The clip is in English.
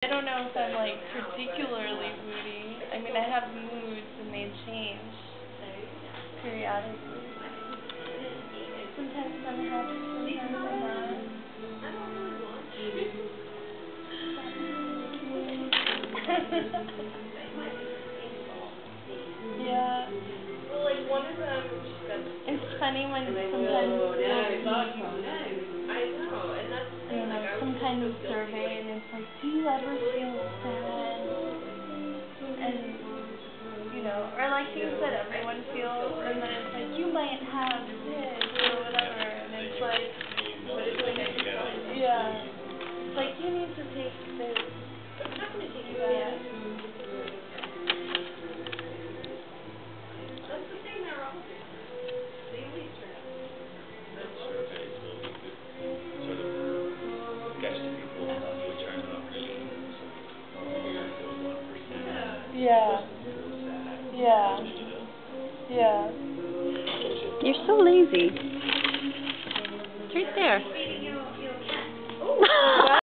I don't know if I'm like particularly moody. I mean, I have moods and they change periodically. Sometimes I'm happy, sometimes I'm not. Yeah. Well, like one of them, it's funny when sometimes I know, and that's the thing, like some kind of survey and it's like, do you ever feel sad? And or like things that everyone feels, and then it's like, you might have this or whatever, and it's like, yeah, it's like, you need to take this. I'm not going to take Yeah. That's the thing, they're all they always turn out. That surveys will be good, sort of gets to people which are not really those 1%. Yeah. Yeah. Yeah. You're so lazy. It's right there.